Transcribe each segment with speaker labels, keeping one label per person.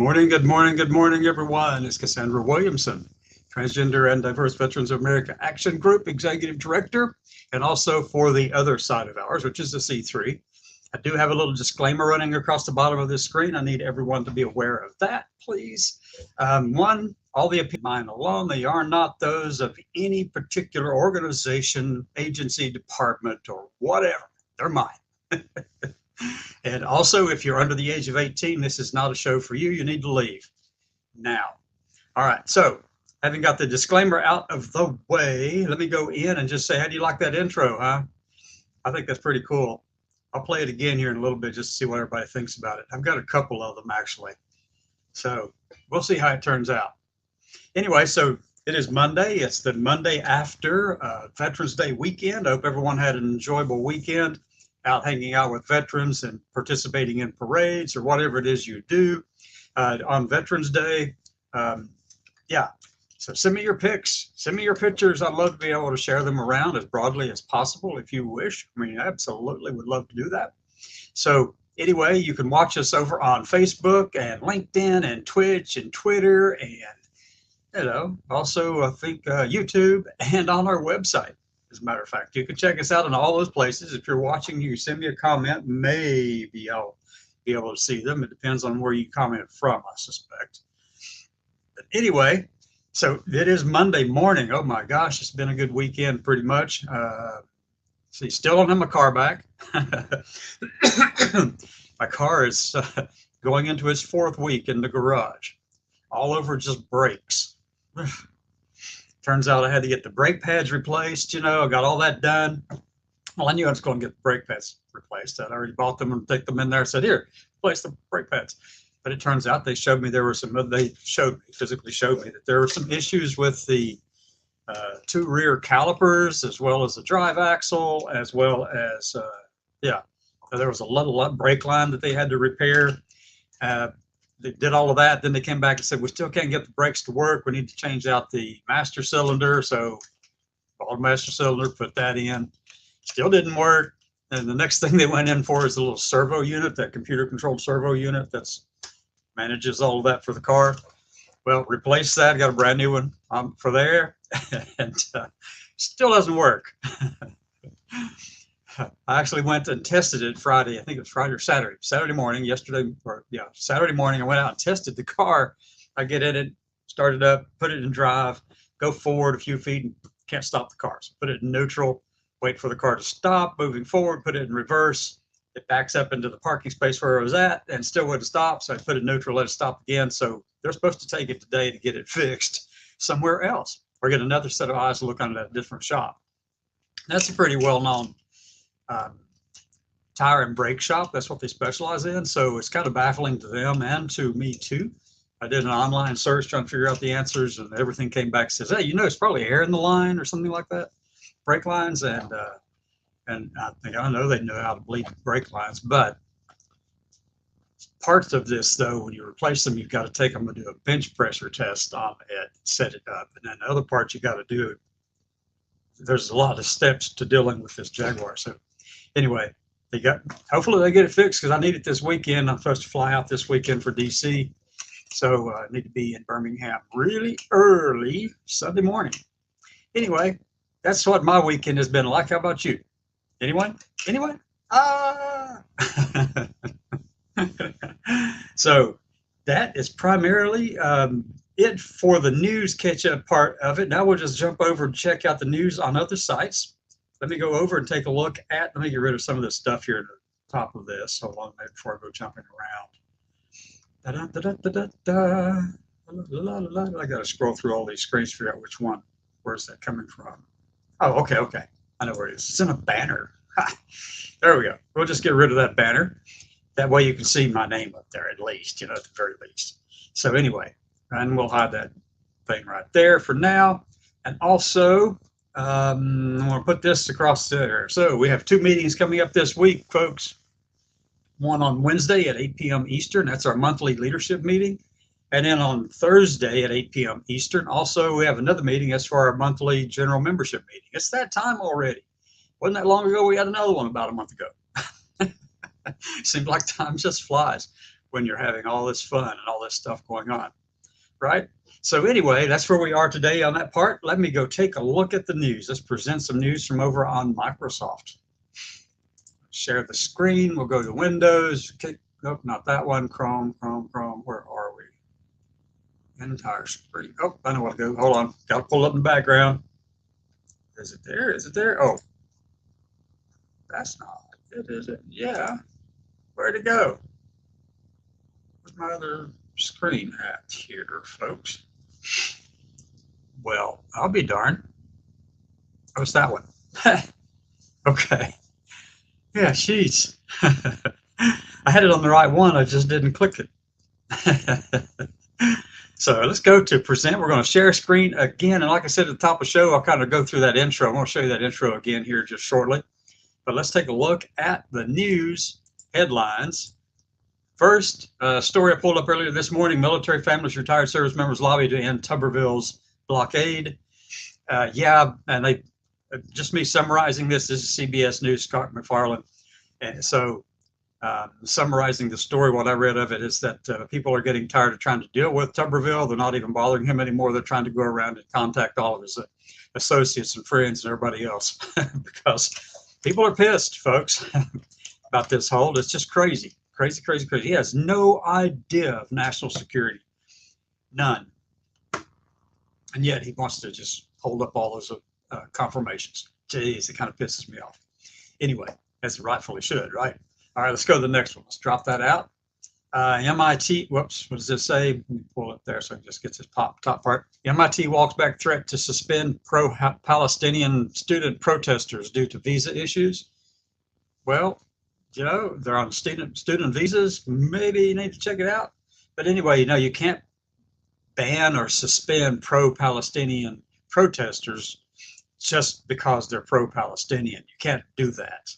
Speaker 1: good morning, good morning, everyone. It's Cassandra Williamson, Transgender and Diverse Veterans of America Action Group Executive Director, and also for the other side of ours, which is the C3. I do have a little disclaimer running across the bottom of this screen. I need everyone to be aware of that, please. One, all the opinions mine alone, they are not those of any particular organization, agency, department, or whatever. They're mine. And also, if you're under the age of 18, this is not a show for you. You need to leave now. All right, so having got the disclaimer out of the way, let me go in and just say, how do you like that intro, huh? I think that's pretty cool. I'll play it again here in a little bit just to see what everybody thinks about it. I've got a couple of them, actually. So we'll see how it turns out. Anyway, so it is Monday. It's the Monday after Veterans Day weekend. I hope everyone had an enjoyable weekend out hanging out with veterans and participating in parades or whatever it is you do on Veterans Day. Yeah, so send me your pics, send me your pictures. I'd love to be able to share them around as broadly as possible if you wish. I mean, absolutely would love to do that. So anyway, you can watch us over on Facebook and LinkedIn and Twitch and Twitter and, also I think YouTube and on our website. As a matter of fact, you can check us out in all those places. If you're watching, you send me a comment. Maybe I'll be able to see them. It depends on where you comment from, I suspect. But anyway, so it is Monday morning. Oh my gosh, it's been a good weekend pretty much. See, still don't have my car back. My car is going into its 4th week in the garage. All over just brakes. Turns out I had to get the brake pads replaced. I got all that done. Well, I knew I was going to get the brake pads replaced. I'd already bought them and take them in there and said, here, replace the brake pads. But it turns out they showed me physically showed me that there were some issues with the 2 rear calipers, as well as the drive axle, as well as, there was a little brake line that they had to repair. They did all of that. Then they came back and said, we still can't get the brakes to work. We need to change out the master cylinder. So bought a master cylinder, put that in. Still didn't work. And the next thing they went in for is a little servo unit, that computer controlled servo unit that's manages all of that for the car. Well, replaced that, got a brand new one for there, and still doesn't work. I actually went and tested it Friday. I think it was Friday or Saturday. Saturday morning, Saturday morning, I went out and tested the car. I get in it, start it up, put it in drive, go forward a few feet, and can't stop the car. So put it in neutral, wait for the car to stop, moving forward, put it in reverse. It backs up into the parking space where I was at and still wouldn't stop. So I put it in neutral, let it stop again. So they're supposed to take it today to get it fixed somewhere else or get another set of eyes to look under that different shop. That's a pretty well-known tire and brake shop. That's what they specialize in. So it's kind of baffling to them and to me too. I did an online search trying to figure out the answers, and everything came back and says, hey, it's probably air in the line or something like that, brake lines. And I know they know how to bleed brake lines, but parts of this, though, when you replace them, you've got to take them and do a bench pressure test on it, set it up. And then the other part you got to do, there's a lot of steps to dealing with this Jaguar. So anyway, hopefully they get it fixed, because I need it this weekend. I'm supposed to fly out this weekend for DC. So I need to be in Birmingham really early Sunday morning. Anyway, that's what my weekend has been like. How about you? Anyone? So that is primarily it for the news catch-up part of it. Now we'll just jump over and check out the news on other sites. Let me go over and take a look let me get rid of some of this stuff here at the top of this. Hold on before I go jumping around. I got to scroll through all these screens to figure out which one. Where's that coming from? Oh, okay. I know where it is. It's in a banner. There we go. We'll just get rid of that banner. That way you can see my name up there at least, at the very least. So anyway, and we'll hide that thing right there for now. And also, I'm going to put this across there. So we have 2 meetings coming up this week, folks. One on Wednesday at 8 p.m. Eastern. That's our monthly leadership meeting. And then on Thursday at 8 p.m. Eastern, also we have another meeting. That's for our monthly general membership meeting. It's that time already. Wasn't that long ago we had another one about a month ago. Seems like time just flies. when you're having all this fun and all this stuff going on, right? So anyway, that's where we are today on that part. Let me go take a look at the news. Let's present some news from over on Microsoft. Share the screen. We'll go to Windows. Okay. Nope, not that one. Chrome. Where are we? Entire screen. Oh, I know what to do. Hold on. Got to pull up in the background. Is it there? Is it there? Oh, that's not it, is it? Yeah. Where'd it go? Where's my other screen at here, folks? Well, I'll be darned. Oh, it's that one. Okay. Yeah, jeez. I had it on the right one. I just didn't click it. So let's go to present. We're going to share screen again. And like I said at the top of the show, I'll kind of go through that intro. I'm going to show you that intro again here just shortly. But let's take a look at the news headlines. First, story I pulled up earlier this morning: military families, retired service members lobby to end Tuberville's blockade. Yeah, and they just me summarizing this. This is CBS News, Scott McFarland. And so summarizing the story, what I read of it is that people are getting tired of trying to deal with Tuberville. They're not even bothering him anymore. They're trying to go around and contact all of his associates and friends and everybody else because people are pissed, folks, about this whole. It's just crazy. Crazy. He has no idea of national security. None. And yet he wants to just hold up all those confirmations. Jeez, it kind of pisses me off. Anyway, as it rightfully should, right? All right, let's go to the next one. Let's drop that out. MIT, whoops, what does this say? Let me pull it there so I can just get this top part. MIT walks back threat to suspend pro-Palestinian student protesters due to visa issues. Well, you know, they're on student visas. Maybe you need to check it out. But anyway, you know, you can't ban or suspend pro-Palestinian protesters just because they're pro-Palestinian. You can't do that.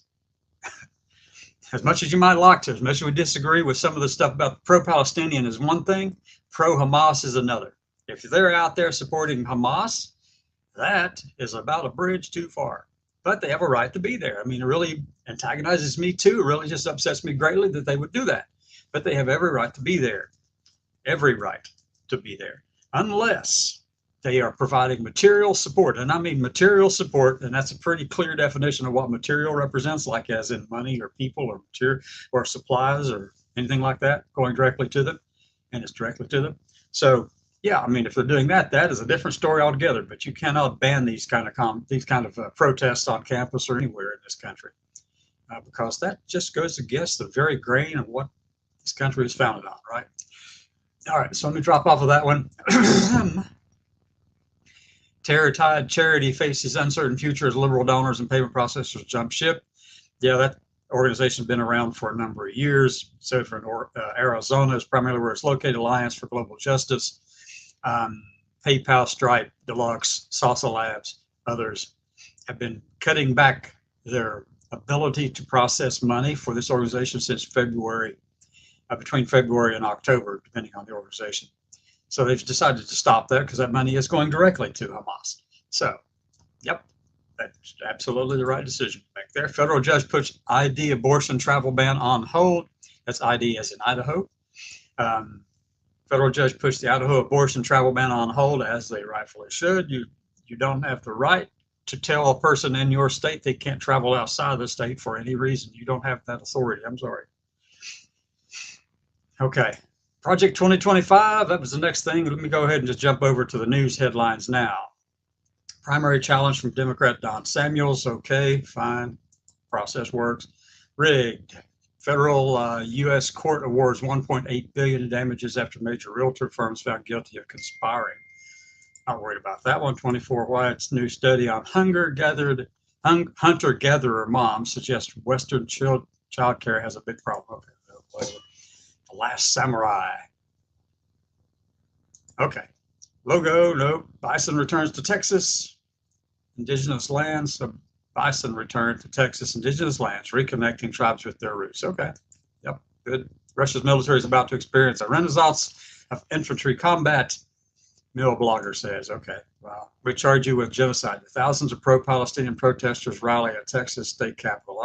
Speaker 1: As much as you might like to, as much as we disagree with some of the stuff about pro-Palestinian is one thing, pro-Hamas is another. If they're out there supporting Hamas, that is about a bridge too far. But they have a right to be there. I mean, it really antagonizes me too. It really just upsets me greatly that they would do that. But they have every right to be there. Every right to be there. Unless they are providing material support. And I mean material support, and that's a pretty clear definition of what material represents, like as in money or people or material or supplies or anything like that going directly to them. And it's directly to them. So yeah, I mean, if they're doing that, that is a different story altogether. But you cannot ban these kind of protests on campus or anywhere in this country, because that just goes against the very grain of what this country is founded on, right? All right, so let me drop off of that one. Terror-Tide Charity faces uncertain future as liberal donors and payment processors jump ship. Yeah, that organization has been around for a number of years. So for Arizona is primarily where it's located. Alliance for Global Justice. PayPal, Stripe, Deluxe, Salsa Labs, others have been cutting back their ability to process money for this organization since February, between February and October, depending on the organization. So they've decided to stop that because that money is going directly to Hamas. So, yep, that's absolutely the right decision to make there. Federal judge puts ID abortion travel ban on hold. That's ID as in Idaho. Federal judge pushed the Idaho abortion travel ban on hold, as they rightfully should. You don't have the right to tell a person in your state they can't travel outside of the state for any reason. You don't have that authority. I'm sorry. Okay. Project 2025, that was the next thing. Let me go ahead and just jump over to the news headlines now. Primary challenge from Democrat Don Samuels. Okay, fine. Process works. Rigged. Federal U.S. court awards $1.8 billion in damages after major realtor firms found guilty of conspiring. Not worried about that one. 24 Wyatt's new study on hunter-gatherer moms suggests Western child care has a big problem. Okay. The Last Samurai. Okay. Logo, no. Bison returns to Texas. Indigenous lands. So bison return to Texas. Indigenous lands, reconnecting tribes with their roots. Okay. Yep. Good. Russia's military is about to experience a renaissance of infantry combat. Mill blogger says. Okay. Wow. We charge you with genocide. Thousands of pro-Palestinian protesters rally at Texas state capitol.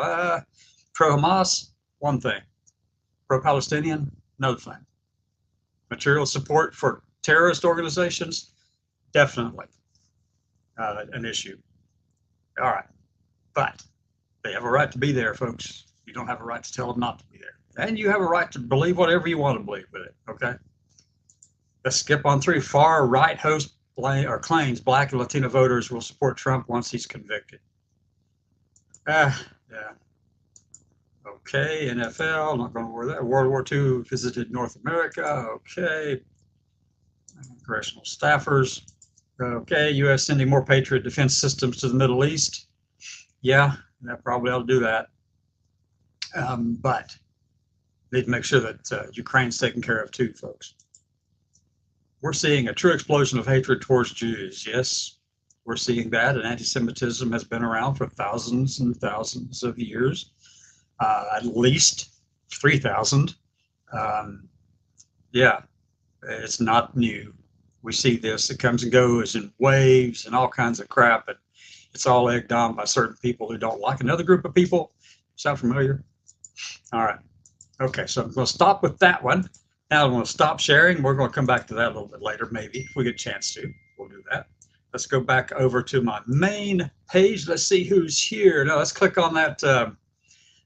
Speaker 1: Pro-Hamas, one thing. Pro-Palestinian, another thing. Material support for terrorist organizations, definitely an issue. All right, but they have a right to be there, folks. You don't have a right to tell them not to be there. And you have a right to believe whatever you want to believe with it, okay? Let's skip on through. Far right host claims Black and Latino voters will support Trump once he's convicted. Yeah. Okay, NFL, not going to worry that. World War II visited North America. Okay. Congressional staffers. Okay, U.S. sending more Patriot defense systems to the Middle East. Yeah, that probably ought to do that. But need to make sure that Ukraine's taken care of too, folks. We're seeing a true explosion of hatred towards Jews. Yes, we're seeing that, and anti-Semitism has been around for thousands and thousands of years, at least 3,000. Yeah, it's not new. We see this. It comes and goes in waves and all kinds of crap, and it's all egged on by certain people who don't like another group of people. Sound familiar? All right. Okay, so I'm going to stop with that one. Now I'm going to stop sharing. We're going to come back to that a little bit later, maybe, if we get a chance to. We'll do that. Let's go back over to my main page. Let's see who's here. Now, let's click on that.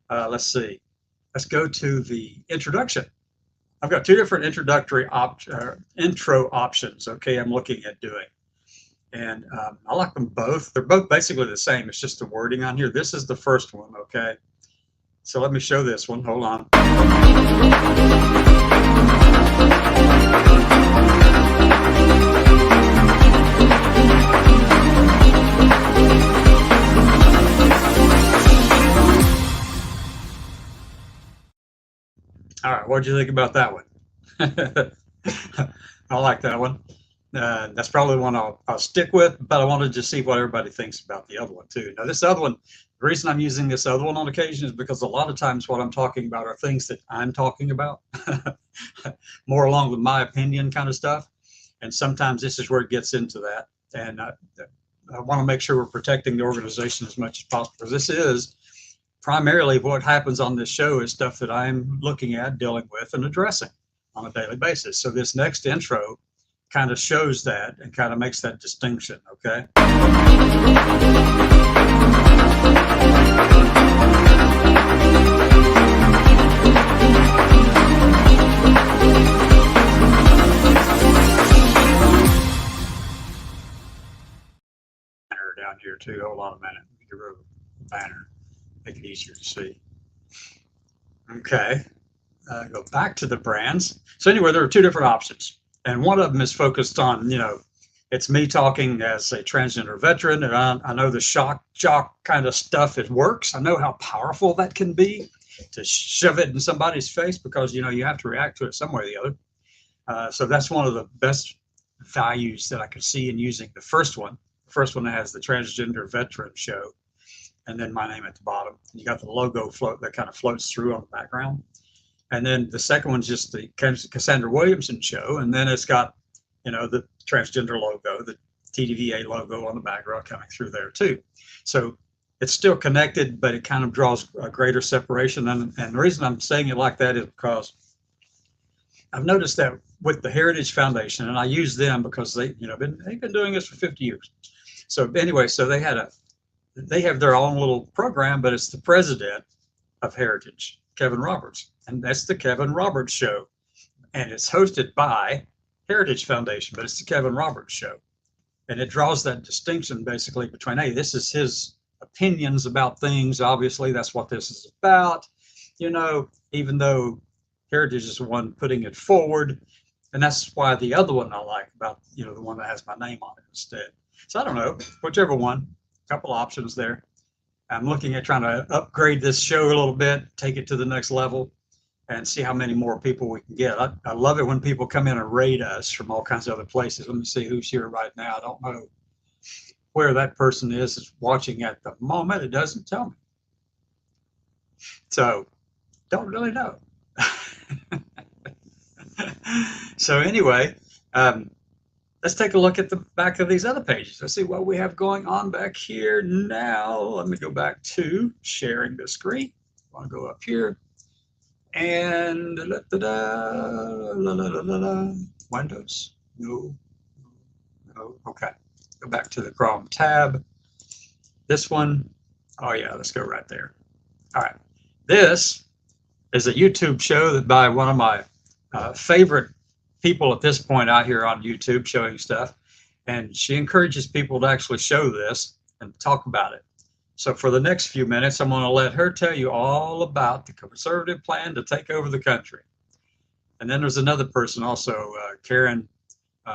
Speaker 1: Let's see. Let's go to the introduction. I've got two different introductory intro options, okay, I'm looking at doing. And I like them both. They're both basically the same. It's just the wording on here. This is the first one, okay? So let me show this one. Hold on. All right, what did you think about that one? I like that one. That's probably the one I'll stick with, but I wanted to see what everybody thinks about the other one too. Now, this other one, the reason I'm using this other one on occasion is because a lot of times what I'm talking about are things that I'm talking about, more along with my opinion kind of stuff. And sometimes this is where it gets into that. And I want to make sure we're protecting the organization as much as possible, because this is primarily what happens on this show is stuff that I'm looking at, dealing with, and addressing on a daily basis. So this next intro kind of shows that and kind of makes that distinction, okay? Banner down here too. Hold on a minute. Get rid of the banner. Make it easier to see. Okay, go back to the brands. So anyway, there are two different options. And one of them is focused on, you know, it's me talking as a transgender veteran, and I know the shock jock kind of stuff, it works. I know how powerful that can be to shove it in somebody's face, because, you know, you have to react to it some way or the other. So that's one of the best values that I could see in using the first one. The first one that has the transgender veteran show, and then my name at the bottom. You got the logo float that kind of floats through on the background. And then the second one's just the Cassandra Williamson show. And then it's got, you know, the transgender logo, the TDVA logo on the background coming through there too. So it's still connected, but it kind of draws a greater separation. And the reason I'm saying it like that is because I've noticed that with the Heritage Foundation, and I use them because they've been doing this for 50 years. So anyway, so they have their own little program, but it's the president of Heritage, Kevin Roberts. And that's the Kevin Roberts Show. And it's hosted by Heritage Foundation, but it's the Kevin Roberts Show. And it draws that distinction basically between, hey, this is his opinions about things. Obviously, that's what this is about. You know, even though Heritage is the one putting it forward. And that's why the other one I like about, you know, the one that has my name on it instead. So I don't know, whichever one, a couple options there. I'm looking at trying to upgrade this show a little bit, take it to the next level, and see how many more people we can get. I love it when people come in and rate us from all kinds of other places. Let me see who's here right now. I don't know where that person is watching at the moment. It doesn't tell me. So, don't really know. So anyway, let's take a look at the back of these other pages. Let's see what we have going on back here now. Let me go back to sharing the screen. I want to go up here. And Windows, no, no, okay. Go back to the Chrome tab. This one, oh yeah, let's go right there. All right, this is a YouTube show that by one of my favorite people at this point out here on YouTube showing stuff, and she encourages people to actually show this and talk about it. So for the next few minutes, I'm going to let her tell you all about the conservative plan to take over the country. And then there's another person also, Karen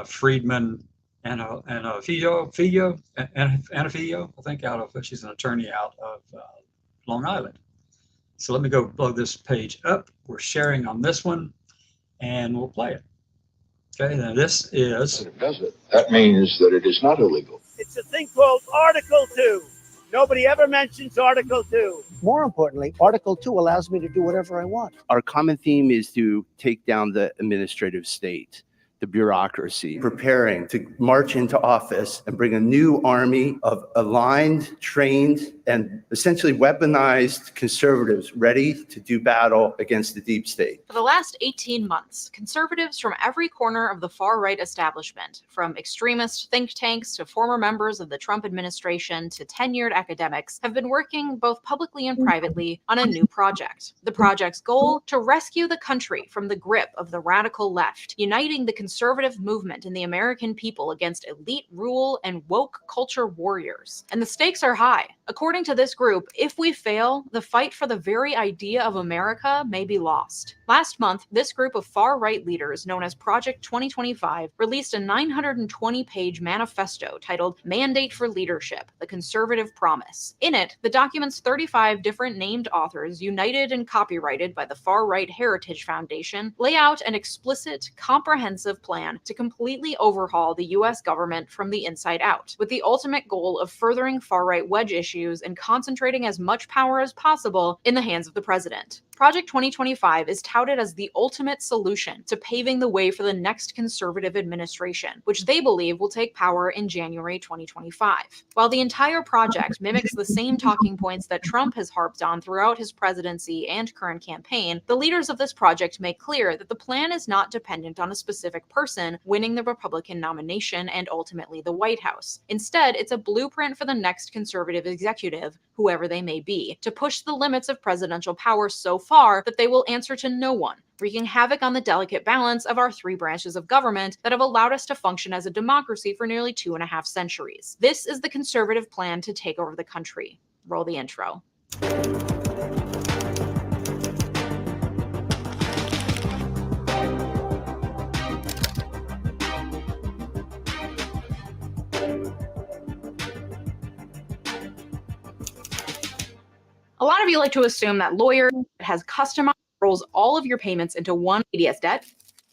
Speaker 1: Friedman Anafillo, I think, out of, she's an attorney out of Long Island. So let me go blow this page up. We're sharing on this one, and we'll play it. Okay, now this is...
Speaker 2: It does it. That means that it is not illegal.
Speaker 3: It's a thing called Article 2. Nobody ever mentions Article 2.
Speaker 4: More importantly, Article 2 allows me to do whatever I want.
Speaker 5: Our common theme is to take down the administrative state, the bureaucracy, preparing to march into office and bring a new army of aligned, trained, and essentially weaponized conservatives ready to do battle against the deep state.
Speaker 6: For the last 18 months, conservatives from every corner of the far-right establishment, from extremist think tanks to former members of the Trump administration to tenured academics, have been working both publicly and privately on a new project. The project's goal: to rescue the country from the grip of the radical left, uniting the conservative movement and the American people against elite rule and woke culture warriors. And the stakes are high. According to this group, if we fail, the fight for the very idea of America may be lost. Last month, this group of far-right leaders, known as Project 2025, released a 920-page manifesto titled Mandate for Leadership: The Conservative Promise. In it, the document's 35 different named authors, united and copyrighted by the far-right Heritage Foundation, lay out an explicit, comprehensive plan to completely overhaul the U.S. government from the inside out, with the ultimate goal of furthering far-right wedge issues and concentrating as much power as possible in the hands of the president. Project 2025 is touted as the ultimate solution to paving the way for the next conservative administration, which they believe will take power in January 2025. While the entire project mimics the same talking points that Trump has harped on throughout his presidency and current campaign, the leaders of this project make clear that the plan is not dependent on a specific person winning the Republican nomination and ultimately the White House. Instead, it's a blueprint for the next conservative executive, whoever they may be, to push the limits of presidential power so far that they will answer to no one, wreaking havoc on the delicate balance of our three branches of government that have allowed us to function as a democracy for nearly 2.5 centuries. This is the conservative plan to take over the country. Roll the intro. A lot of you like to assume that Lawyer has customized rolls all of your payments into one ADS debt.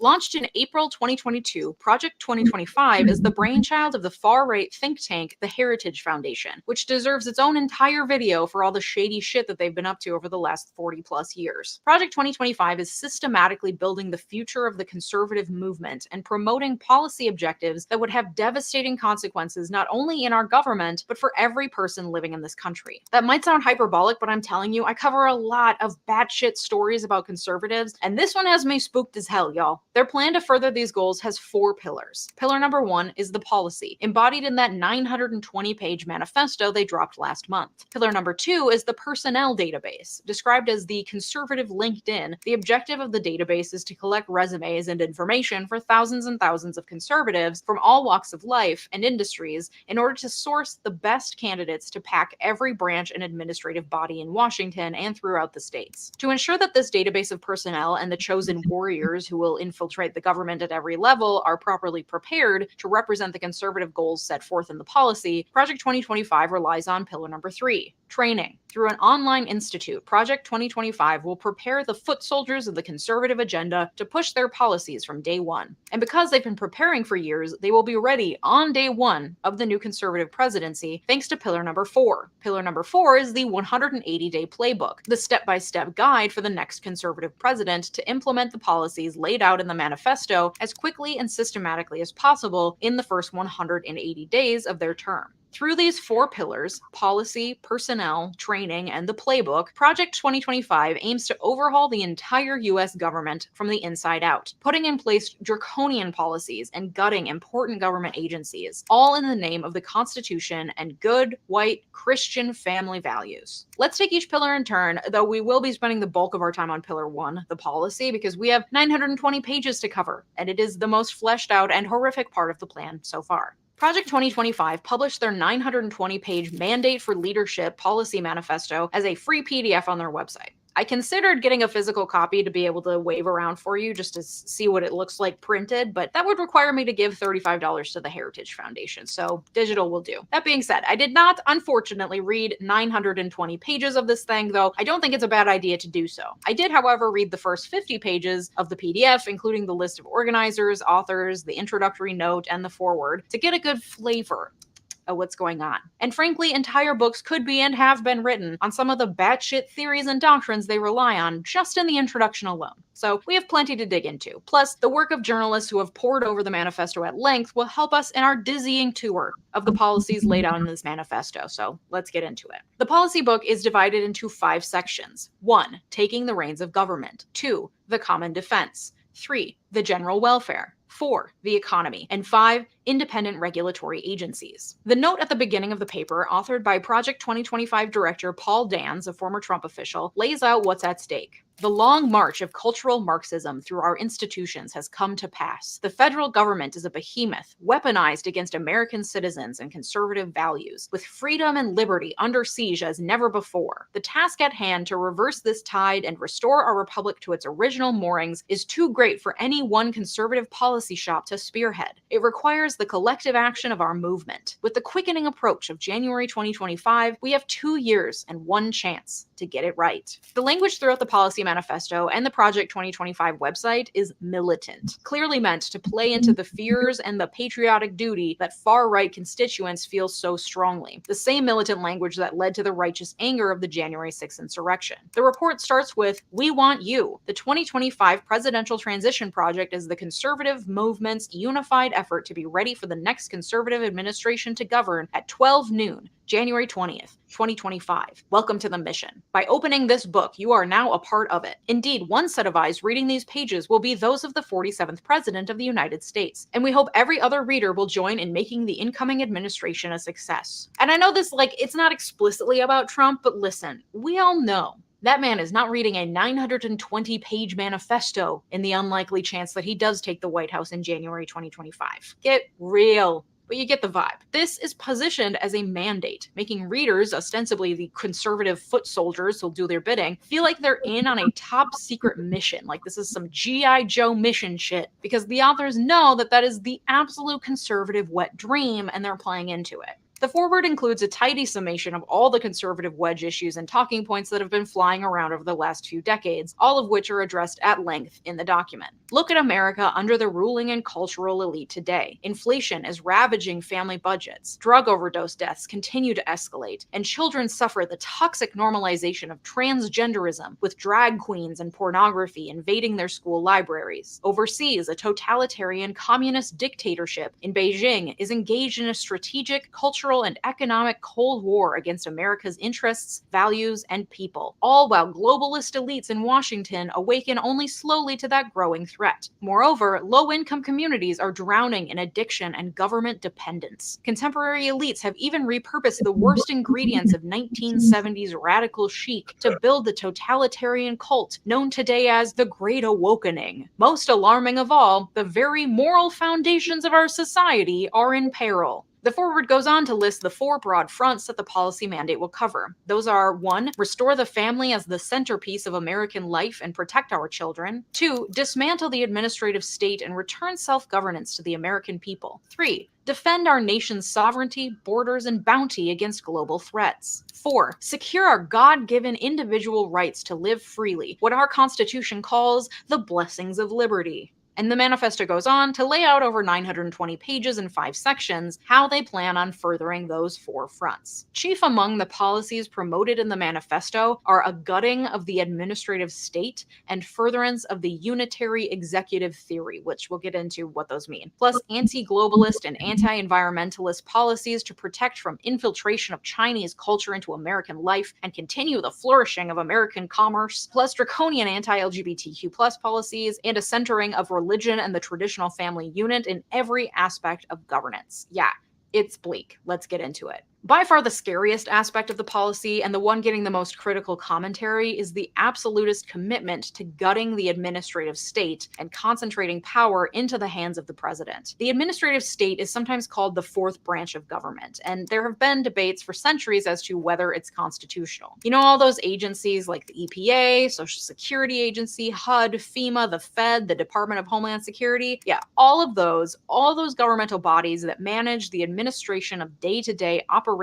Speaker 6: Launched in April 2022, Project 2025 is the brainchild of the far-right think tank, the Heritage Foundation, which deserves its own entire video for all the shady shit that they've been up to over the last 40+ years. Project 2025 is systematically building the future of the conservative movement and promoting policy objectives that would have devastating consequences not only in our government, but for every person living in this country. That might sound hyperbolic, but I'm telling you, I cover a lot of batshit stories about conservatives, and this one has me spooked as hell, y'all. Their plan to further these goals has 4 pillars. Pillar number 1 is the policy, embodied in that 920-page manifesto they dropped last month. Pillar number 2 is the personnel database. Described as the conservative LinkedIn, the objective of the database is to collect resumes and information for thousands and thousands of conservatives from all walks of life and industries in order to source the best candidates to pack every branch and administrative body in Washington and throughout the states. To ensure that this database of personnel and the chosen warriors who will infiltrate the government at every level are properly prepared to represent the conservative goals set forth in the policy, Project 2025 relies on pillar number 3, training. Through an online institute, Project 2025 will prepare the foot soldiers of the conservative agenda to push their policies from day one. And because they've been preparing for years, they will be ready on day one of the new conservative presidency, thanks to pillar number 4. Pillar number 4 is the 180-day playbook, the step-by-step guide for the next conservative president to implement the policies laid out in the manifesto as quickly and systematically as possible in the first 180 days of their term. Through these 4 pillars, policy, personnel, training, and the playbook, Project 2025 aims to overhaul the entire U.S. government from the inside out, putting in place draconian policies and gutting important government agencies, all in the name of the Constitution and good, white, Christian family values. Let's take each pillar in turn, though we will be spending the bulk of our time on Pillar 1, the policy, because we have 920 pages to cover, and it is the most fleshed out and horrific part of the plan so far. Project 2025 published their 920-page Mandate for Leadership Policy Manifesto as a free PDF on their website. I considered getting a physical copy to be able to wave around for you just to see what it looks like printed, but that would require me to give $35 to the Heritage Foundation, so digital will do. That being said, I did not, unfortunately, read 920 pages of this thing, though I don't think it's a bad idea to do so. I did, however, read the first 50 pages of the PDF, including the list of organizers, authors, the introductory note, and the foreword, to get a good flavor of what's going on. And frankly, entire books could be and have been written on some of the batshit theories and doctrines they rely on just in the introduction alone. So we have plenty to dig into. Plus, the work of journalists who have pored over the manifesto at length will help us in our dizzying tour of the policies laid out in this manifesto. So let's get into it. The policy book is divided into 5 sections. 1, taking the reins of government. 2, the common defense. 3, the general welfare. 4, the economy, and 5, independent regulatory agencies. The note at the beginning of the paper, authored by Project 2025 director Paul Dans, a former Trump official, lays out what's at stake. The long march of cultural Marxism through our institutions has come to pass. The federal government is a behemoth, weaponized against American citizens and conservative values, with freedom and liberty under siege as never before. The task at hand to reverse this tide and restore our republic to its original moorings is too great for any one conservative policy shop to spearhead. It requires the collective action of our movement. With the quickening approach of January 2025, we have 2 years and 1 chance to get it right. The language throughout the policy manifesto and the Project 2025 website is militant, clearly meant to play into the fears and the patriotic duty that far-right constituents feel so strongly, the same militant language that led to the righteous anger of the January 6th insurrection. The report starts with, "We want you." The 2025 Presidential Transition Project is the conservative movement's unified effort to be ready for the next conservative administration to govern at 12 noon, January 20th, 2025. Welcome to the mission. By opening this book, you are now a part of it. Indeed, one set of eyes reading these pages will be those of the 47th President of the United States. And we hope every other reader will join in making the incoming administration a success. And I know this, it's not explicitly about Trump, but listen, we all know that man is not reading a 920-page manifesto in the unlikely chance that he does take the White House in January 2025. Get real. But you get the vibe. This is positioned as a mandate, making readers, ostensibly the conservative foot soldiers who'll do their bidding, feel like they're in on a top secret mission, like this is some G.I. Joe mission shit, because the authors know that that is the absolute conservative wet dream and they're playing into it. The foreword includes a tidy summation of all the conservative wedge issues and talking points that have been flying around over the last few decades, all of which are addressed at length in the document. Look at America under the ruling and cultural elite today. Inflation is ravaging family budgets, drug overdose deaths continue to escalate, and children suffer the toxic normalization of transgenderism, with drag queens and pornography invading their school libraries. Overseas, a totalitarian communist dictatorship in Beijing is engaged in a strategic, cultural, and economic Cold War against America's interests, values, and people, all while globalist elites in Washington awaken only slowly to that growing threat. Moreover, low-income communities are drowning in addiction and government dependence. Contemporary elites have even repurposed the worst ingredients of 1970s radical chic to build the totalitarian cult known today as the Great Awakening. Most alarming of all, the very moral foundations of our society are in peril. The foreword goes on to list the 4 broad fronts that the policy mandate will cover. Those are 1, restore the family as the centerpiece of American life and protect our children. 2, dismantle the administrative state and return self-governance to the American people. 3, defend our nation's sovereignty, borders, and bounty against global threats. 4, secure our God-given individual rights to live freely, what our Constitution calls the blessings of liberty. And the manifesto goes on to lay out over 920 pages in 5 sections how they plan on furthering those 4 fronts. Chief among the policies promoted in the manifesto are a gutting of the administrative state and furtherance of the unitary executive theory, which we'll get into what those mean, plus anti-globalist and anti-environmentalist policies to protect from infiltration of Chinese culture into American life and continue the flourishing of American commerce, plus draconian anti-LGBTQ+ policies and a centering of religion and the traditional family unit in every aspect of governance. Yeah, it's bleak. Let's get into it. By far the scariest aspect of the policy, and the one getting the most critical commentary, is the absolutist commitment to gutting the administrative state and concentrating power into the hands of the president. The administrative state is sometimes called the 4th branch of government, and there have been debates for centuries as to whether it's constitutional. You know, all those agencies like the EPA, Social Security Agency, HUD, FEMA, the Fed, the Department of Homeland Security. Yeah, all those governmental bodies that manage the administration of day-to-day operations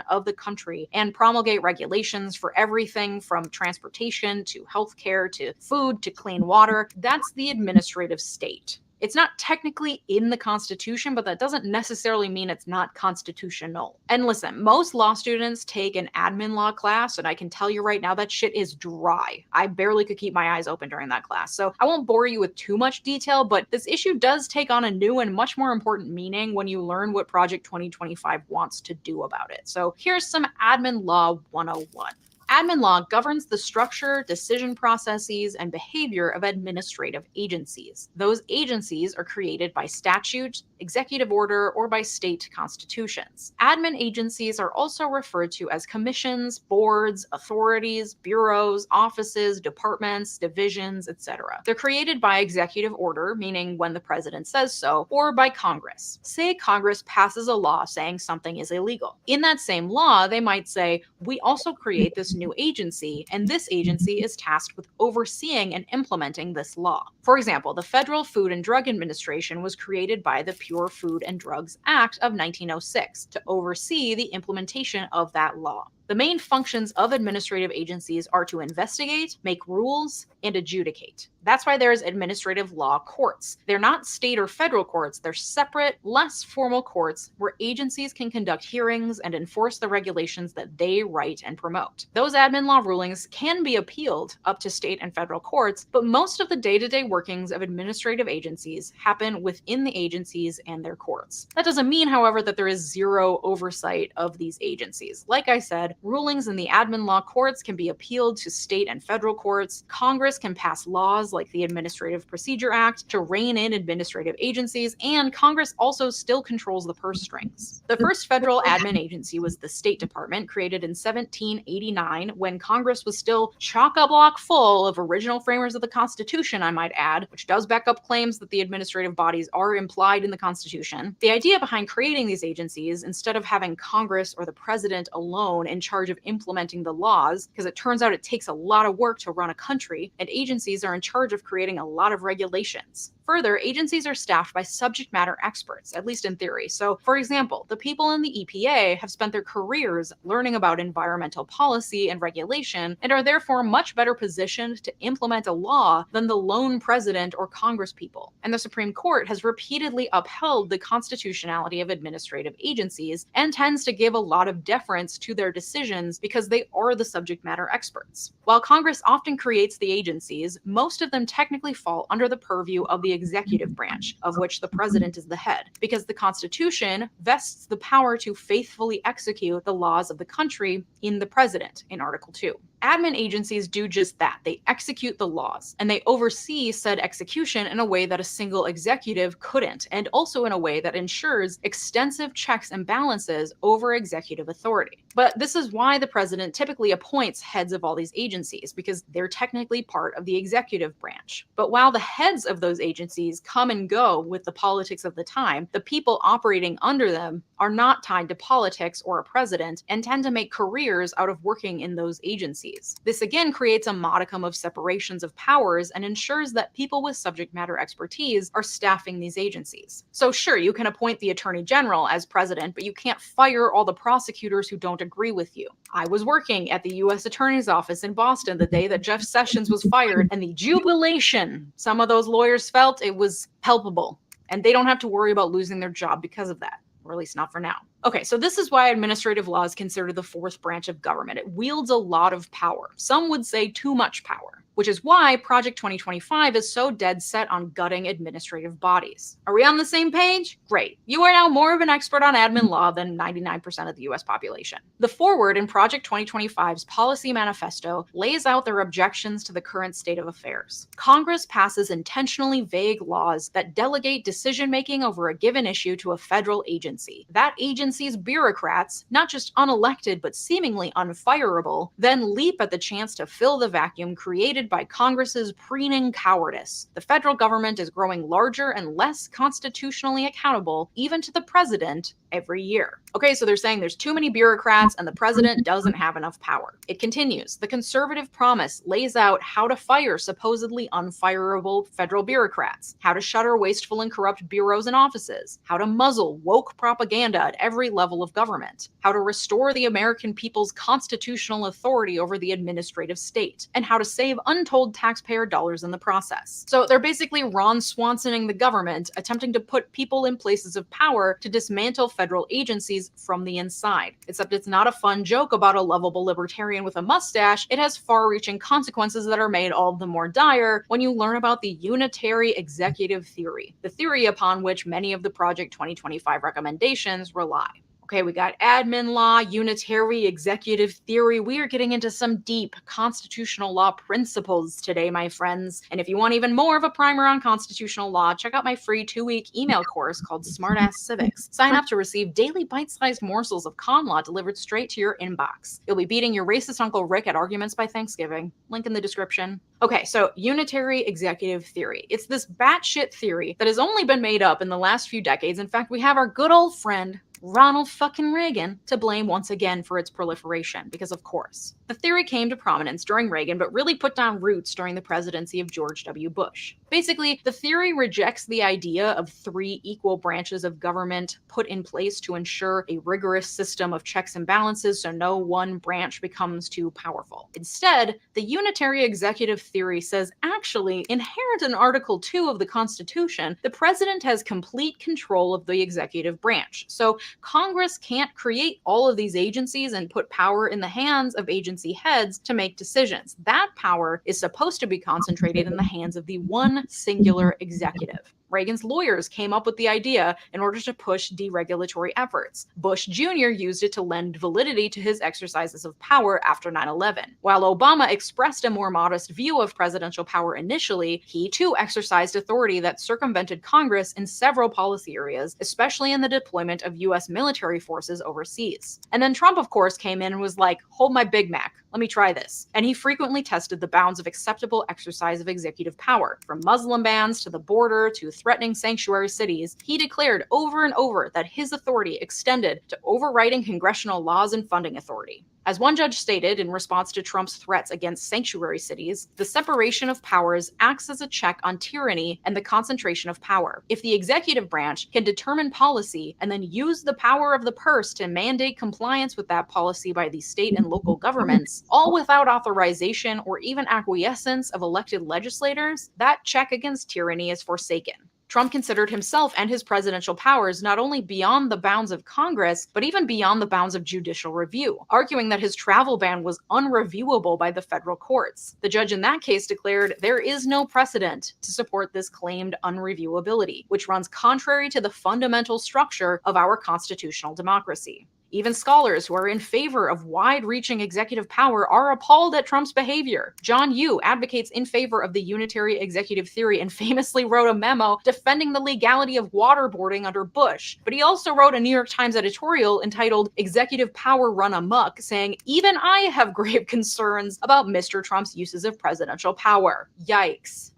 Speaker 6: of the country and promulgate regulations for everything from transportation to healthcare to food to clean water. That's the administrative state. It's not technically in the Constitution, but that doesn't necessarily mean it's not constitutional. And listen, most law students take an admin law class, and I can tell you right now that shit is dry. I barely could keep my eyes open during that class, so I won't bore you with too much detail, but this issue does take on a new and much more important meaning when you learn what Project 2025 wants to do about it. So here's some Admin Law 101. Admin law governs the structure, decision processes, and behavior of administrative agencies. Those agencies are created by statute, executive order, or by state constitutions. Admin agencies are also referred to as commissions, boards, authorities, bureaus, offices, departments, divisions, etc. They're created by executive order, meaning when the president says so, or by Congress. Say Congress passes a law saying something is illegal. In that same law, they might say, we also create this new agency, and this agency is tasked with overseeing and implementing this law. For example, the Federal Food and Drug Administration was created by the Pure Food and Drugs Act of 1906 to oversee the implementation of that law. The main functions of administrative agencies are to investigate, make rules, and adjudicate. That's why there's administrative law courts. They're not state or federal courts, they're separate, less formal courts where agencies can conduct hearings and enforce the regulations that they write and promote. Those admin law rulings can be appealed up to state and federal courts, but most of the day-to-day workings of administrative agencies happen within the agencies and their courts. That doesn't mean, however, that there is zero oversight of these agencies. Like I said, rulings in the admin law courts can be appealed to state and federal courts. Congress can pass laws like the Administrative Procedure Act to rein in administrative agencies, and Congress also still controls the purse strings. The first federal admin agency was the State Department, created in 1789 when Congress was still chock-a-block full of original framers of the Constitution, I might add, which does back up claims that the administrative bodies are implied in the Constitution. The idea behind creating these agencies, instead of having Congress or the president alone in charge of implementing the laws, because it turns out it takes a lot of work to run a country, and agencies are in charge of creating a lot of regulations. Further, agencies are staffed by subject matter experts, at least in theory. So, for example, the people in the EPA have spent their careers learning about environmental policy and regulation and are therefore much better positioned to implement a law than the lone president or congresspeople. And the Supreme Court has repeatedly upheld the constitutionality of administrative agencies and tends to give a lot of deference to their decisions because they are the subject matter experts. While Congress often creates the agencies, most of them technically fall under the purview of the executive branch, of which the president is the head, because the Constitution vests the power to faithfully execute the laws of the country in the president in Article 2. Admin agencies do just that. They execute the laws, and they oversee said execution in a way that a single executive couldn't, and also in a way that ensures extensive checks and balances over executive authority. But this is why the president typically appoints heads of all these agencies, because they're technically part of the executive branch. But while the heads of those agencies come and go with the politics of the time, the people operating under them are not tied to politics or a president and tend to make careers out of working in those agencies. agencies. This again creates a modicum of separations of powers and ensures that people with subject matter expertise are staffing these agencies. So sure, you can appoint the Attorney General as president, but you can't fire all the prosecutors who don't agree with you. I was working at the U.S. Attorney's Office in Boston the day that Jeff Sessions was fired, and the jubilation some of those lawyers felt, it was palpable. And they don't have to worry about losing their job because of that, or at least not for now. Okay, so this is why administrative law is considered the fourth branch of government. It wields a lot of power. Some would say too much power, which is why Project 2025 is so dead set on gutting administrative bodies. Are we on the same page? Great. You are now more of an expert on admin law than 99% of the US population. The foreword in Project 2025's policy manifesto lays out their objections to the current state of affairs. Congress passes intentionally vague laws that delegate decision-making over a given issue to a federal agency. That agency's bureaucrats, not just unelected but seemingly unfireable, then leap at the chance to fill the vacuum created by Congress's preening cowardice. The federal government is growing larger and less constitutionally accountable, even to the president, every year. Okay, so they're saying there's too many bureaucrats and the president doesn't have enough power. It continues. The conservative promise lays out how to fire supposedly unfireable federal bureaucrats, how to shutter wasteful and corrupt bureaus and offices, how to muzzle woke propaganda at every level of government, how to restore the American people's constitutional authority over the administrative state, and how to save untold taxpayer dollars in the process. So they're basically Ron Swansoning the government, attempting to put people in places of power to dismantle federal agencies from the inside. Except it's not a fun joke about a lovable libertarian with a mustache. It has far-reaching consequences that are made all the more dire when you learn about the unitary executive theory, the theory upon which many of the Project 2025 recommendations rely. Okay, we got admin law, unitary executive theory. We are getting into some deep constitutional law principles today, my friends. And if you want even more of a primer on constitutional law, check out my free 2-week email course called Smartass Civics. Sign up to receive daily bite-sized morsels of con law delivered straight to your inbox. You'll be beating your racist Uncle Rick at arguments by Thanksgiving. Link in the description. Okay, so unitary executive theory. It's this batshit theory that has only been made up in the last few decades. In fact, we have our good old friend Ronald fucking Reagan to blame once again for its proliferation, because of course. The theory came to prominence during Reagan, but really put down roots during the presidency of George W. Bush. Basically, the theory rejects the idea of 3 equal branches of government put in place to ensure a rigorous system of checks and balances so no one branch becomes too powerful. Instead, the unitary executive theory says actually, inherent in Article 2 of the Constitution, the president has complete control of the executive branch. So Congress can't create all of these agencies and put power in the hands of agency heads to make decisions. That power is supposed to be concentrated in the hands of the one singular executive. Reagan's lawyers came up with the idea in order to push deregulatory efforts. Bush Jr. used it to lend validity to his exercises of power after 9/11. While Obama expressed a more modest view of presidential power initially, he too exercised authority that circumvented Congress in several policy areas, especially in the deployment of U.S. military forces overseas. And then Trump, of course, came in and was like, hold my Big Mac. Let me try this. And he frequently tested the bounds of acceptable exercise of executive power. From Muslim bans to the border to threatening sanctuary cities, he declared over and over that his authority extended to overriding congressional laws and funding authority. As one judge stated in response to Trump's threats against sanctuary cities, the separation of powers acts as a check on tyranny and the concentration of power. If the executive branch can determine policy and then use the power of the purse to mandate compliance with that policy by the state and local governments, all without authorization or even acquiescence of elected legislators, that check against tyranny is forsaken. Trump considered himself and his presidential powers not only beyond the bounds of Congress, but even beyond the bounds of judicial review, arguing that his travel ban was unreviewable by the federal courts. The judge in that case declared there is no precedent to support this claimed unreviewability, which runs contrary to the fundamental structure of our constitutional democracy. Even scholars who are in favor of wide-reaching executive power are appalled at Trump's behavior. John Yoo advocates in favor of the unitary executive theory and famously wrote a memo defending the legality of waterboarding under Bush. But he also wrote a New York Times editorial entitled "Executive Power Run Amok," saying, "Even I have grave concerns about Mr. Trump's uses of presidential power." Yikes.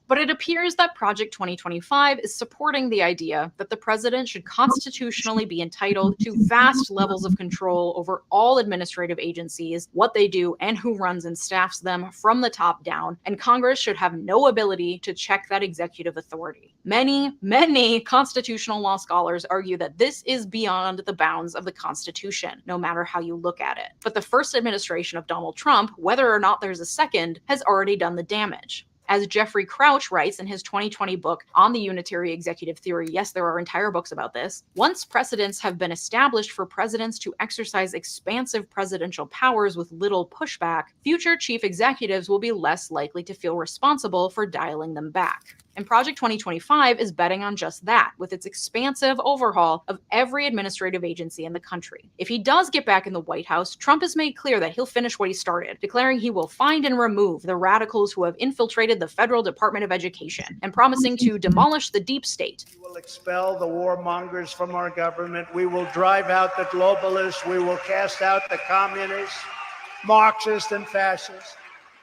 Speaker 6: But it appears that Project 2025 is supporting the idea that the president should constitutionally be entitled to vast levels of control over all administrative agencies, what they do, and who runs and staffs them from the top down, and Congress should have no ability to check that executive authority. Many constitutional law scholars argue that this is beyond the bounds of the Constitution, no matter how you look at it. But the first administration of Donald Trump, whether or not there's a second, has already done the damage. As Jeffrey Crouch writes in his 2020 book on the unitary executive theory, yes, there are entire books about this, once precedents have been established for presidents to exercise expansive presidential powers with little pushback, future chief executives will be less likely to feel responsible for dialing them back. And Project 2025 is betting on just that, with its expansive overhaul of every administrative agency in the country. If he does get back in the White House, Trump has made clear that he'll finish what he started, declaring he will find and remove the radicals who have infiltrated the Federal Department of Education, and promising to demolish the deep state.
Speaker 3: We will expel the warmongers from our government. We will drive out the globalists. We will cast out the communists, Marxists, and fascists.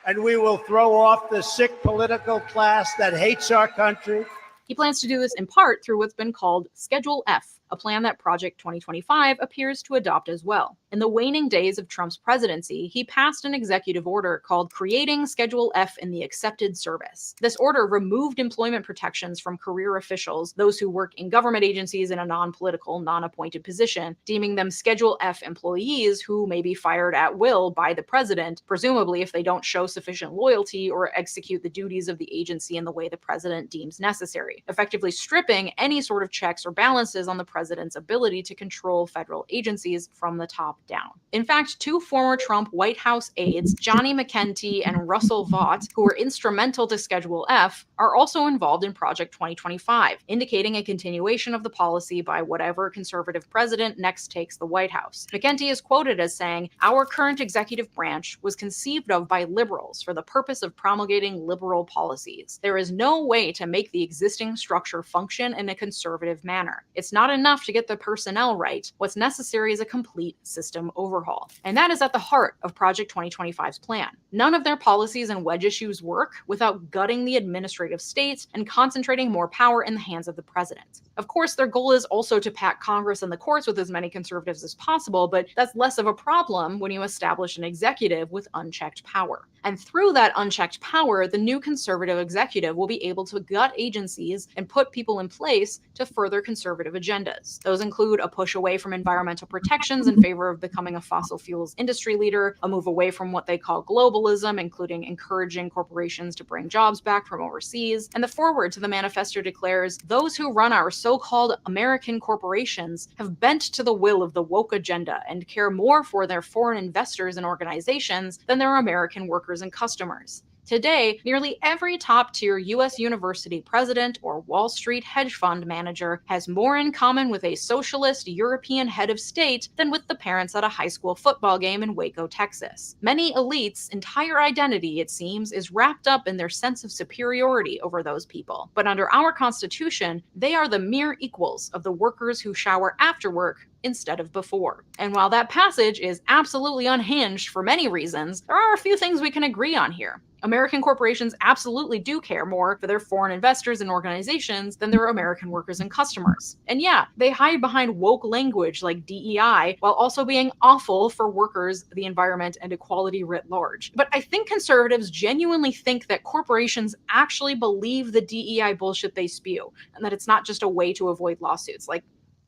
Speaker 3: And we will throw off the sick political class that hates our country.
Speaker 6: He plans to do this in part through what's been called Schedule F, a plan that Project 2025 appears to adopt as well. In the waning days of Trump's presidency, he passed an executive order called Creating Schedule F in the Accepted Service. This order removed employment protections from career officials, those who work in government agencies in a non-political, non-appointed position, deeming them Schedule F employees who may be fired at will by the president, presumably if they don't show sufficient loyalty or execute the duties of the agency in the way the president deems necessary, effectively stripping any sort of checks or balances on the president's ability to control federal agencies from the top down. In fact, two former Trump White House aides, Johnny McEntee and Russell Vought, who were instrumental to Schedule F, are also involved in Project 2025, indicating a continuation of the policy by whatever conservative president next takes the White House. McEntee is quoted as saying, "Our current executive branch was conceived of by liberals for the purpose of promulgating liberal policies. There is no way to make the existing structure function in a conservative manner. It's not enough to get the personnel right. What's necessary is a complete system overhaul." And that is at the heart of Project 2025's plan. None of their policies and wedge issues work without gutting the administrative state and concentrating more power in the hands of the president. Of course, their goal is also to pack Congress and the courts with as many conservatives as possible, but that's less of a problem when you establish an executive with unchecked power. And through that unchecked power, the new conservative executive will be able to gut agencies and put people in place to further conservative agendas. Those include a push away from environmental protections in favor of becoming a fossil fuels industry leader, a move away from what they call globalism, including encouraging corporations to bring jobs back from overseas. And the foreword to the manifesto declares, "Those who run our so-called American corporations have bent to the will of the woke agenda and care more for their foreign investors and organizations than their American workers and customers." Today, nearly every top-tier U.S. university president or Wall Street hedge fund manager has more in common with a socialist European head of state than with the parents at a high school football game in Waco, Texas. Many elites' entire identity, it seems, is wrapped up in their sense of superiority over those people. But under our Constitution, they are the mere equals of the workers who shower after work instead of before. And while that passage is absolutely unhinged for many reasons, there are a few things we can agree on here. American corporations absolutely do care more for their foreign investors and organizations than their American workers and customers. And yeah, they hide behind woke language like DEI while also being awful for workers, the environment, and equality writ large. But I think conservatives genuinely think that corporations actually believe the DEI bullshit they spew, and that it's not just a way to avoid lawsuits. Like,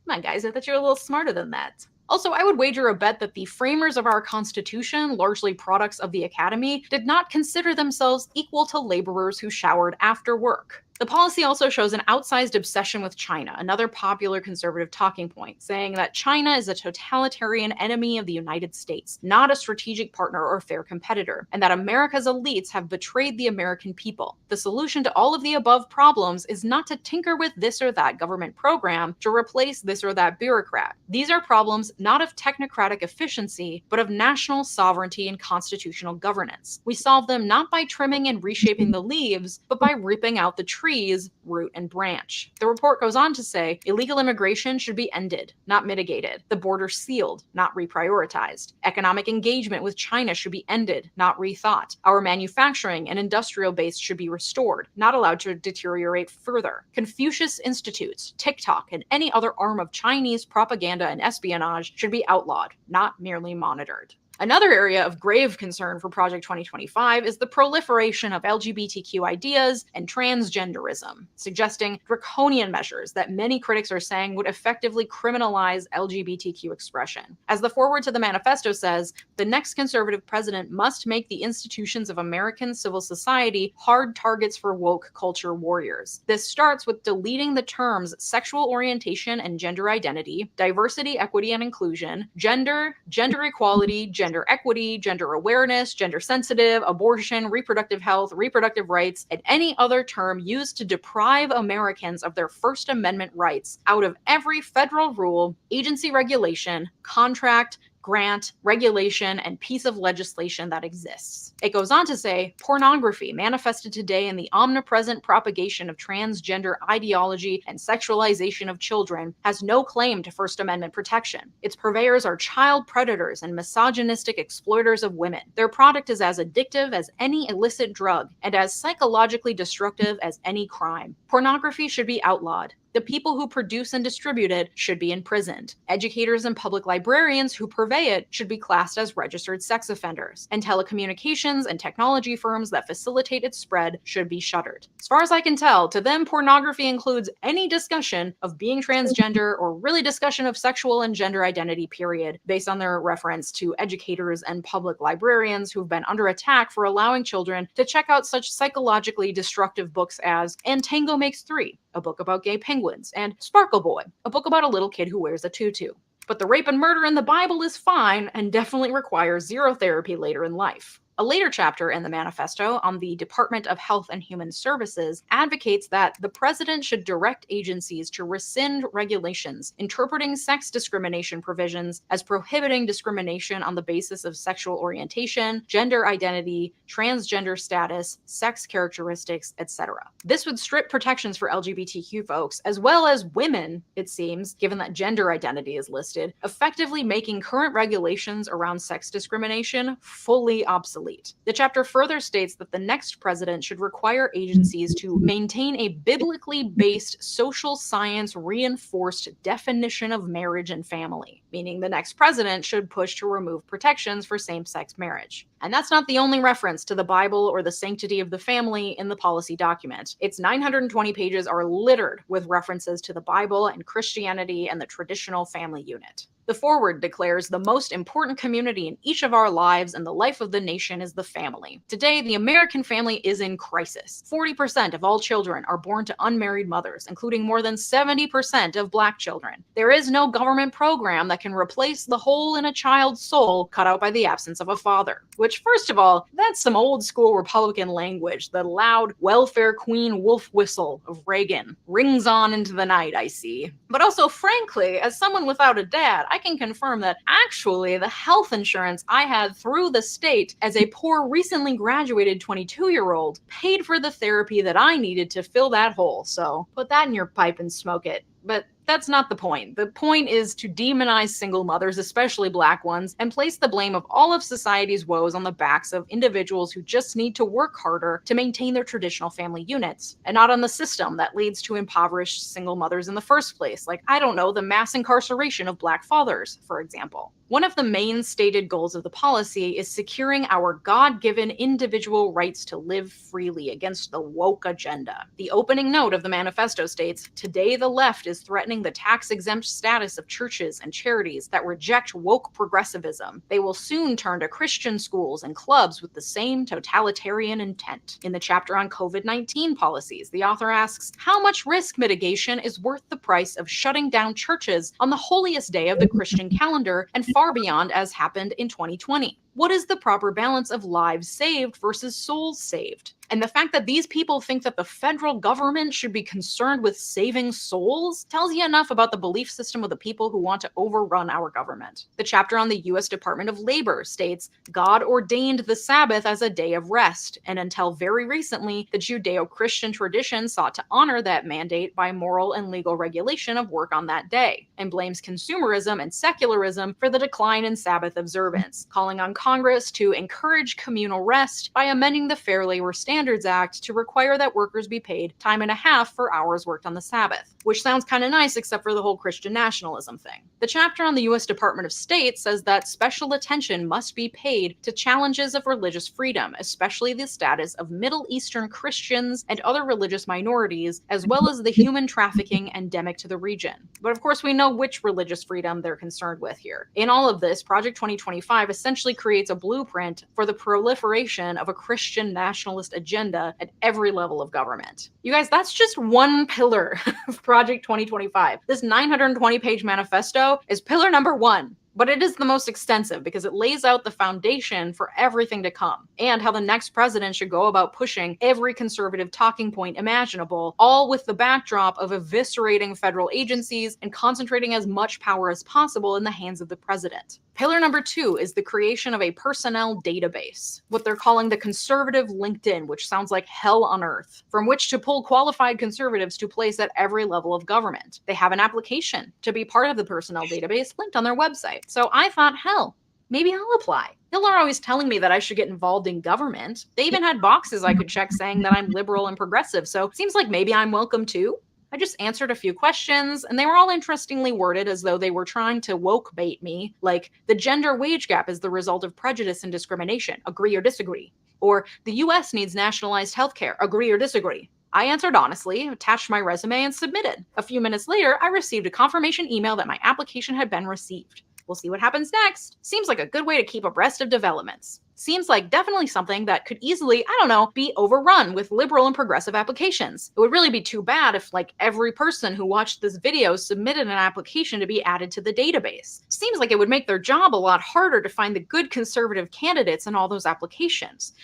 Speaker 6: come on, guys, I thought you were a little smarter than that. Also, I would wager a bet that the framers of our Constitution, largely products of the Academy, did not consider themselves equal to laborers who showered after work. The policy also shows an outsized obsession with China, another popular conservative talking point, saying that China is a totalitarian enemy of the United States, not a strategic partner or fair competitor, and that America's elites have betrayed the American people. The solution to all of the above problems is not to tinker with this or that government program to replace this or that bureaucrat. These are problems not of technocratic efficiency, but of national sovereignty and constitutional governance. We solve them not by trimming and reshaping the leaves, but by ripping out the tree trees root and branch. The report goes on to say illegal immigration should be ended, not mitigated. The border sealed, not reprioritized. Economic engagement with China should be ended, not rethought. Our manufacturing and industrial base should be restored, not allowed to deteriorate further. Confucius Institutes, TikTok, and any other arm of Chinese propaganda and espionage should be outlawed, not merely monitored. Another area of grave concern for Project 2025 is the proliferation of LGBTQ ideas and transgenderism, suggesting draconian measures that many critics are saying would effectively criminalize LGBTQ expression. As the foreword to the manifesto says, the next conservative president must make the institutions of American civil society hard targets for woke culture warriors. This starts with deleting the terms sexual orientation and gender identity, diversity, equity, and inclusion, gender equality, gender equity, gender awareness, gender sensitive, abortion, reproductive health, reproductive rights, and any other term used to deprive Americans of their First Amendment rights out of every federal rule, agency regulation, contract, grant, regulation, and piece of legislation that exists. It goes on to say, pornography manifested today in the omnipresent propagation of transgender ideology and sexualization of children has no claim to First Amendment protection. Its purveyors are child predators and misogynistic exploiters of women. Their product is as addictive as any illicit drug and as psychologically destructive as any crime. Pornography should be outlawed. The people who produce and distribute it should be imprisoned. Educators and public librarians who purvey it should be classed as registered sex offenders. And telecommunications and technology firms that facilitate its spread should be shuttered. As far as I can tell, to them, pornography includes any discussion of being transgender or really discussion of sexual and gender identity, period, based on their reference to educators and public librarians who've been under attack for allowing children to check out such psychologically destructive books as And Tango Makes Three, a book about gay penguins, and Sparkle Boy, a book about a little kid who wears a tutu. But the rape and murder in the Bible is fine and definitely requires zero therapy later in life. A later chapter in the manifesto on the Department of Health and Human Services advocates that the president should direct agencies to rescind regulations interpreting sex discrimination provisions as prohibiting discrimination on the basis of sexual orientation, gender identity, transgender status, sex characteristics, etc. This would strip protections for LGBTQ folks, as well as women, it seems, given that gender identity is listed, effectively making current regulations around sex discrimination fully obsolete. The chapter further states that the next president should require agencies to maintain a biblically based social science reinforced definition of marriage and family, meaning the next president should push to remove protections for same-sex marriage. And that's not the only reference to the Bible or the sanctity of the family in the policy document. Its 920 pages are littered with references to the Bible and Christianity and the traditional family unit. The foreword declares the most important community in each of our lives and the life of the nation is the family. Today, the American family is in crisis. 40% of all children are born to unmarried mothers, including more than 70% of Black children. There is no government program that can replace the hole in a child's soul cut out by the absence of a father. Which, first of all, that's some old school Republican language. The loud welfare queen wolf whistle of Reagan rings on into the night, I see. But also, frankly, as someone without a dad, I can confirm that actually the health insurance I had through the state as a poor recently graduated 22-year-old paid for the therapy that I needed to fill that hole. So put that in your pipe and smoke it. But that's not the point. The point is to demonize single mothers, especially Black ones, and place the blame of all of society's woes on the backs of individuals who just need to work harder to maintain their traditional family units, and not on the system that leads to impoverished single mothers in the first place, like, I don't know, the mass incarceration of Black fathers, for example. One of the main stated goals of the policy is securing our God-given individual rights to live freely against the woke agenda. The opening note of the manifesto states, "Today the left is threatening the tax-exempt status of churches and charities that reject woke progressivism. They will soon turn to Christian schools and clubs with the same totalitarian intent." In the chapter on COVID-19 policies, the author asks, how much risk mitigation is worth the price of shutting down churches on the holiest day of the Christian calendar and far beyond, as happened in 2020? what is the proper balance of lives saved versus souls saved? And the fact that these people think that the federal government should be concerned with saving souls tells you enough about the belief system of the people who want to overrun our government. The chapter on the U.S. Department of Labor states, God ordained the Sabbath as a day of rest, and until very recently, the Judeo-Christian tradition sought to honor that mandate by moral and legal regulation of work on that day, and blames consumerism and secularism for the decline in Sabbath observance, calling on Congress to encourage communal rest by amending the Fair Labor Standards Act to require that workers be paid time and a half for hours worked on the Sabbath, which sounds kind of nice except for the whole Christian nationalism thing. The chapter on the U.S. Department of State says that special attention must be paid to challenges of religious freedom, especially the status of Middle Eastern Christians and other religious minorities, as well as the human trafficking endemic to the region. But of course, we know which religious freedom they're concerned with here. In all of this, Project 2025 essentially creates a blueprint for the proliferation of a Christian nationalist agenda at every level of government. You guys, that's just one pillar of Project 2025. This 920-page manifesto is pillar number 1. But it is the most extensive because it lays out the foundation for everything to come and how the next president should go about pushing every conservative talking point imaginable, all with the backdrop of eviscerating federal agencies and concentrating as much power as possible in the hands of the president. Pillar number 2 is the creation of a personnel database, what they're calling the conservative LinkedIn, which sounds like hell on earth, from which to pull qualified conservatives to place at every level of government. They have an application to be part of the personnel database linked on their website. So I thought, hell, maybe I'll apply. Y'all are always telling me that I should get involved in government. They even had boxes I could check saying that I'm liberal and progressive, so seems like maybe I'm welcome too. I just answered a few questions, and they were all interestingly worded as though they were trying to woke bait me, like, the gender wage gap is the result of prejudice and discrimination, agree or disagree? Or, the US needs nationalized healthcare, agree or disagree? I answered honestly, attached my resume, and submitted. A few minutes later, I received a confirmation email that my application had been received. We'll see what happens next. Seems like a good way to keep abreast of developments. Seems like definitely something that could easily, be overrun with liberal and progressive applications. It would really be too bad if, every person who watched this video submitted an application to be added to the database. Seems like it would make their job a lot harder to find the good conservative candidates in all those applications.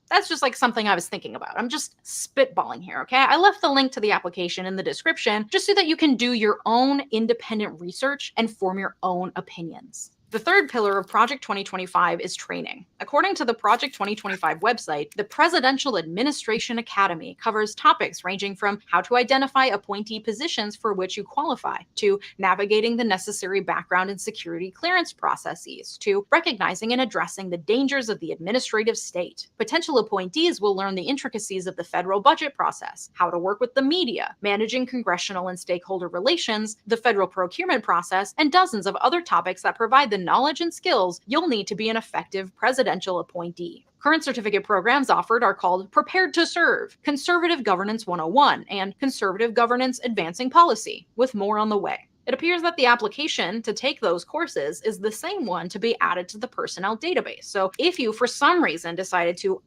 Speaker 6: That's just something I was thinking about. I'm just spitballing here, okay? I left the link to the application in the description just so that you can do your own independent research and form your own opinions. The third pillar of Project 2025 is training. According to the Project 2025 website, the Presidential Administration Academy covers topics ranging from how to identify appointee positions for which you qualify, to navigating the necessary background and security clearance processes, to recognizing and addressing the dangers of the administrative state. Potential appointees will learn the intricacies of the federal budget process, how to work with the media, managing congressional and stakeholder relations, the federal procurement process, and dozens of other topics that provide the knowledge and skills you'll need to be an effective presidential appointee. Current certificate programs offered are called Prepared to Serve, Conservative Governance 101, and Conservative Governance Advancing Policy, with more on the way. It appears that the application to take those courses is the same one to be added to the personnel database. So if you, for some reason, decided to,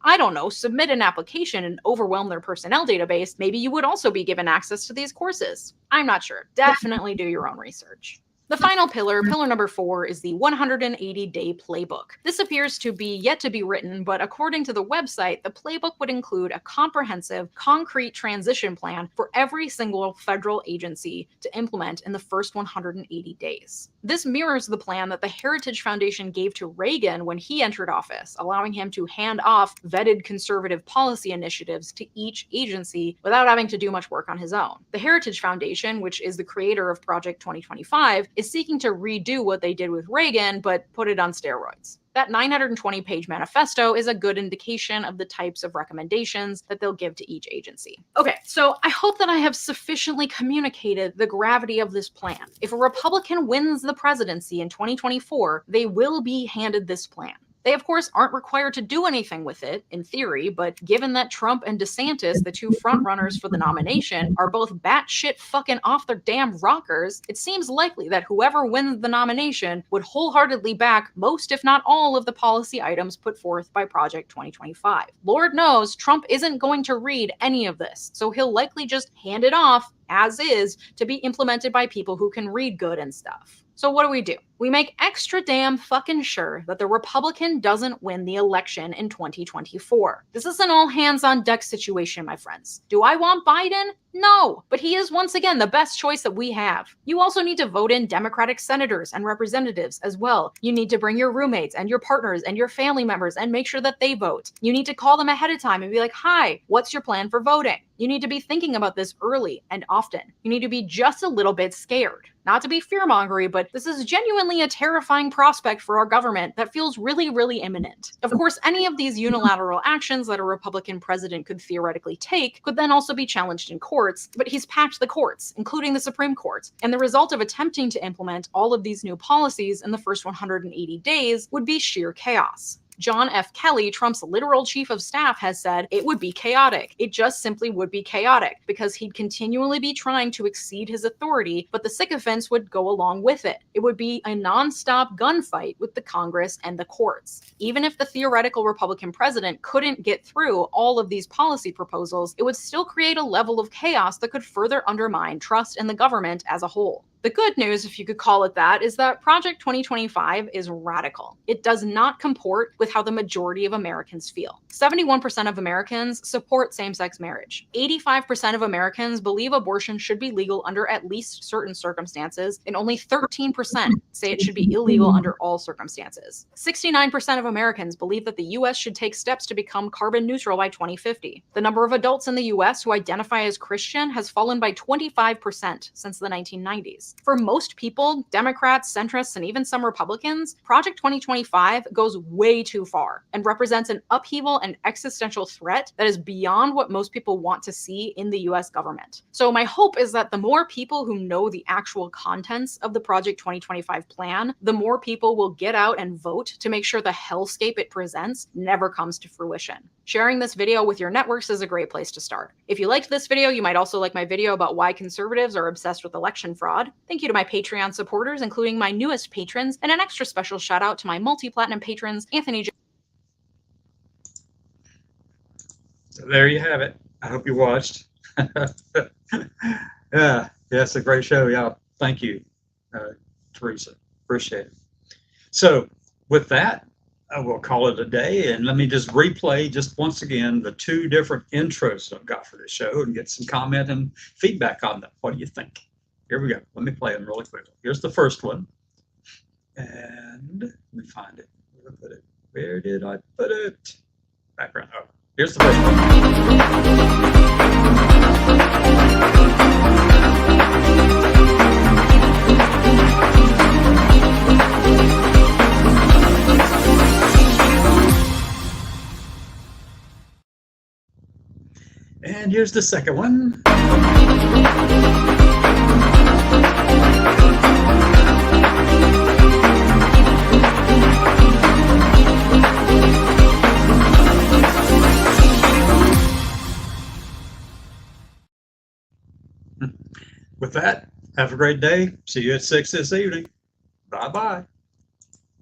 Speaker 6: submit an application and overwhelm their personnel database, maybe you would also be given access to these courses. I'm not sure. Definitely do your own research. The final pillar, pillar number 4, is the 180-day playbook. This appears to be yet to be written, but according to the website, the playbook would include a comprehensive, concrete transition plan for every single federal agency to implement in the first 180 days. This mirrors the plan that the Heritage Foundation gave to Reagan when he entered office, allowing him to hand off vetted conservative policy initiatives to each agency without having to do much work on his own. The Heritage Foundation, which is the creator of Project 2025, is seeking to redo what they did with Reagan, but put it on steroids. That 920-page manifesto is a good indication of the types of recommendations that they'll give to each agency. Okay, so I hope that I have sufficiently communicated the gravity of this plan. If a Republican wins the presidency in 2024, they will be handed this plan. They, of course, aren't required to do anything with it, in theory, but given that Trump and DeSantis, the two frontrunners for the nomination, are both batshit fucking off their damn rockers, it seems likely that whoever wins the nomination would wholeheartedly back most, if not all, of the policy items put forth by Project 2025. Lord knows Trump isn't going to read any of this, so he'll likely just hand it off, as is, to be implemented by people who can read good and stuff. So what do we do? We make extra damn fucking sure that the Republican doesn't win the election in 2024. This is an all hands on deck situation, my friends. Do I want Biden? No, but he is once again the best choice that we have. You also need to vote in Democratic senators and representatives as well. You need to bring your roommates and your partners and your family members and make sure that they vote. You need to call them ahead of time and be like, hi, what's your plan for voting? You need to be thinking about this early and often. You need to be just a little bit scared. Not to be fearmongery, but this is genuinely a terrifying prospect for our government that feels really, really imminent. Of course, any of these unilateral actions that a Republican president could theoretically take could then also be challenged in courts, but he's packed the courts, including the Supreme Court. And the result of attempting to implement all of these new policies in the first 180 days would be sheer chaos. John F. Kelly, Trump's literal chief of staff, has said it would be chaotic. It just simply would be chaotic because he'd continually be trying to exceed his authority, but the sycophants would go along with it. It would be a nonstop gunfight with the Congress and the courts. Even if the theoretical Republican president couldn't get through all of these policy proposals, it would still create a level of chaos that could further undermine trust in the government as a whole. The good news, if you could call it that, is that Project 2025 is radical. It does not comport with how the majority of Americans feel. 71% of Americans support same-sex marriage. 85% of Americans believe abortion should be legal under at least certain circumstances, and only 13% say it should be illegal under all circumstances. 69% of Americans believe that the U.S. should take steps to become carbon neutral by 2050. The number of adults in the U.S. who identify as Christian has fallen by 25% since the 1990s. For most people, Democrats, centrists, and even some Republicans, Project 2025 goes way too far and represents an upheaval and existential threat that is beyond what most people want to see in the US government. So my hope is that the more people who know the actual contents of the Project 2025 plan, the more people will get out and vote to make sure the hellscape it presents never comes to fruition. Sharing this video with your networks is a great place to start. If you liked this video, you might also like my video about why conservatives are obsessed with election fraud. Thank you to my Patreon supporters, including my newest patrons, and an extra special shout out to my multi-platinum patrons, Anthony.
Speaker 1: So there you have it. I hope you watched. Yeah, it's a great show. Yeah, thank you, Teresa. Appreciate it. So with that, I will call it a day, and let me just replay just once again the two different intros I've got for this show and get some comment and feedback on them. What do you think? Here we go. Let me play them really quickly. Here's the first one. And let me find it. Where did I put it? Where did I put it? Background. Oh, here's the first one. And here's the second one. With that, have a great day. See you at 6 this evening. Bye-bye.